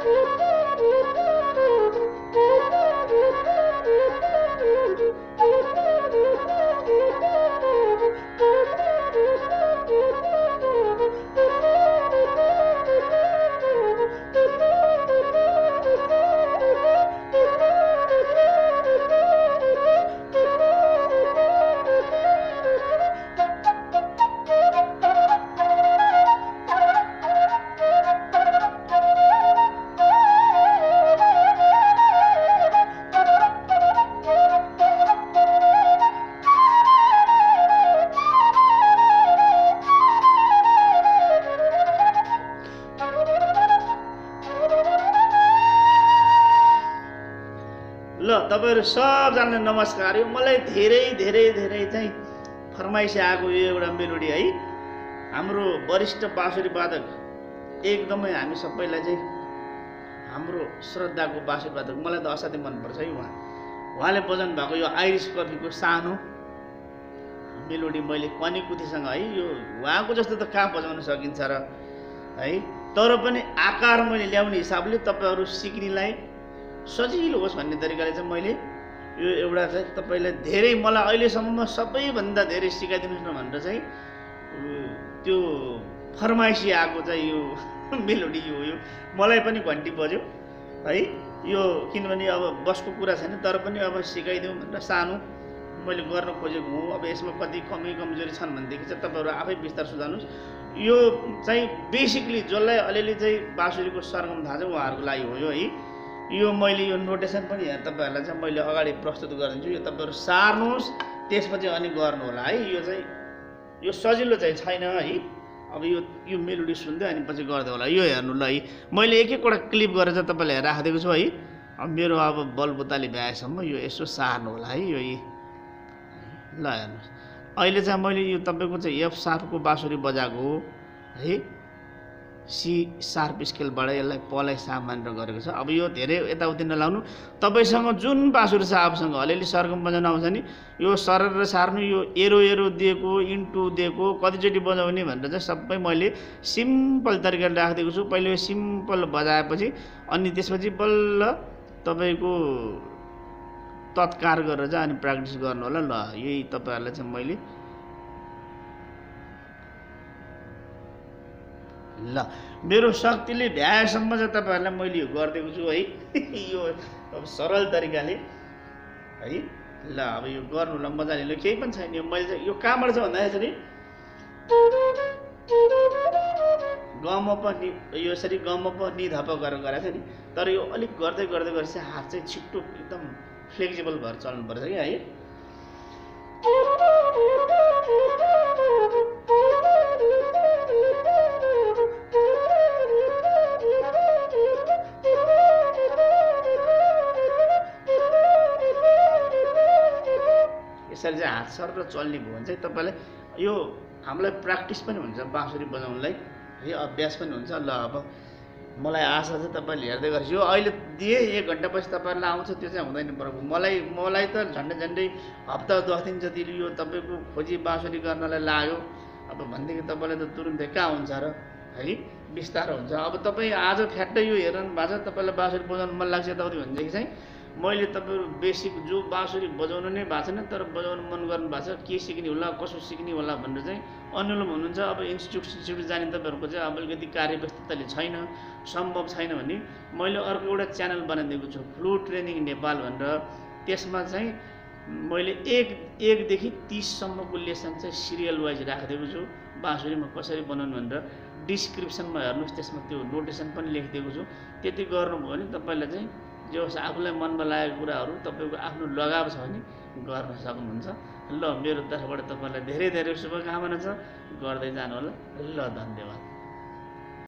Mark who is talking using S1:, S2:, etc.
S1: ल तपाईहरु सबजनालाई नमस्कार। यो मलाई धेरै धेरै धेरै चाहिँ फरमाइस आएको यो एउटा मेलोडी है। हाम्रो वरिष्ठ बाँसुरी वादक एकदमै हामी सबैलाई चाहिँ हाम्रो श्रद्धाको बाँसुरी वादक, मलाई त असाध्यै मनपर्छ है। उहाँले बजाउनु भएको यो आइरिस कफीको सानो मेलोडी मैले कनीकुथीसँग है, यो उहाँको जस्तो त कहाँ बजाउन सकिन्छ र है। तर पनि आकार मैले ल्याउने हिसाबले तपाईहरु सिक्नेलाई सजिलो होस् भन्ने तरिकाले चाहिँ मैले यो एउटा चाहिँ तपाईलाई धेरै, मलाई अहिलेसम्म सबैभन्दा धेरै सिकाइदिनुस् न भनेर चाहिँ त्यो फरमाइसी आएको चाहिँ यो मेलोडी यो मलाई पनि घन्टी बज्यो है। यो किनभने अब बसको कुरा छैन, तर पनि अब सिकाइदिउँ भनेर सानो मैले गर्न खोजेको हुँ। अब यसमा कति कमी कमजोरी छन् भनेदेखि चाहिँ तपाईहरु आफै विस्तार सुझाउनुस्। यो चाहिँ बेसिकली जसलाई अलिअलि चाहिँ बाँसुरीको सरगम थाहा छ उहाँहरूको लागि हो यो है। यो मैले यो नोटेसन पनि यहाँ तपाईहरुलाई चाहिँ मैले अगाडि प्रस्तुत गरिदिन्छु। यो तपाईहरु सार्नुहोस्, त्यसपछि अनि गर्नु होला है। यो चाहिँ यो सजिलो चाहिँ छैन है। अब यो मेलोडी सुन्दै अनि पछि गर्दै होला। यो हेर्नु ल है, मैले एक एकवटा क्लिप गरेर चाहिँ तपाईलाई राखिदिएको छु है। अब मेरो अब बलबुताले भ्याएसम्म यो यसो सार्नु होला है। यो ल हेर्नुहोस्, अहिले चाहिँ मैले यो तपाईको चाहिँ एफ शार्पको बाँसुरी बजाएको हो है। सी शार्प स्केलबाट यसलाई पलाई सा मानेर गरेको छ। अब यो धेरै यताउति नलाउनु, तपाईसँग जुन बाँसुरी छ आफूसँग अलिअलि सरगम बजाउन आउँछ नि, यो सरर सार्नु, यो एरो एरो दिएको, इन्टु दिएको, कतिचोटि बजाउने भनेर चाहिँ सबै मैले सिम्पल तरिकाले राखिदिएको छु। पहिले यो सिम्पल बजाएपछि अनि त्यसपछि बल्ल तपाईको तत्कार गरेर चाहिँ अनि प्र्याक्टिस गर्नु होला। ल यही तपाईहरुलाई चाहिँ मैले ल मेरो शक्तिले भ्याएसम्म चाहिँ तपाईहरुलाई मैले यो गरिदिएको छु है। यो अब सरल तरिकाले है। ल अब यो गर्नु ल मजाले। ल केही पनि छैन, यो मैले चाहिँ यो कहाँबाट छ भन्दाखेरि गम पनि यो यसरी गम पनि धप गरेर गरेको थियो नि। तर यो अलिक गर्दै गर्दै गरेपछि हात चाहिँ छिट्टो एकदम फ्लेक्सिबल भएर चल्नु पर्छ कि है। यसरी चाहिँ हात सर र चल्ने भयो भने चाहिँ तपाईलाई यो हामीलाई प्र्याक्टिस पनि हुन्छ बाँसुरी बजाउनलाई है, अभ्यास पनि हुन्छ। ल अब मलाई आशा छ तपाईले हेर्दै गर्छु। यो अहिले दिए 1 घण्टा पछि तपाईहरुलाई आउँछ त्यो चाहिँ हुँदैन प्रभु। मलाई त झन्डै हप्ता 10 दिन जति यो तपाईको खोजी बाँसुरी गर्नलाई लाग्यो। अब भन्देखि तपाईलाई त तुरुन्तै कहाँ हुन्छ र है, बिस्तारो हुन्छ। अब तपाई आज फ्याट्टै यो हेर्नु भएको छ, तपाईलाई बाँसुरी बजाउन मन लाग्छ यताउति भनेदेखि चाहिँ मैले तपाईहरु बेसिक जो बाँसुरी बजाउनु नै भएको छैन तर बजाउन मन गर्नु भएको छ, के सिक्ने होला कसो सिक्ने होला भनेर चाहिँ अनुलोम हुनुहुन्छ। अब इन्स्टिट्युट जाने तपाईहरुको चाहिँ अब अलिकति कार्यव्यस्तताले छैन, सम्भव छैन भने मैले अर्को एउटा च्यानल बनाइदिएको छु फ्लुट ट्रेनिङ नेपाल भनेर। त्यसमा चाहिँ मैले 1 देखि 30 सम्मको लेसन चाहिँ सिरियल वाइज राखिदिएको छु बाँसुरीमा कसरी बनाउनु भनेर। डिस्क्रिप्सनमा हेर्नुस्, त्यसमा त्यो नोटेसन पनि लेखिदिएको छु। त्यति गर्नुभयो भने तपाईलाई चाहिँ जो आफूलाई मनमा लागेको कुराहरू तपाईको आफ्नो लगाव छ भने गर्न सक्नुहुन्छ। ल मेरो तर्फबाट तपाईलाई धेरै धेरै शुभकामना छ, गर्दै जानु होला। ल धन्यवाद।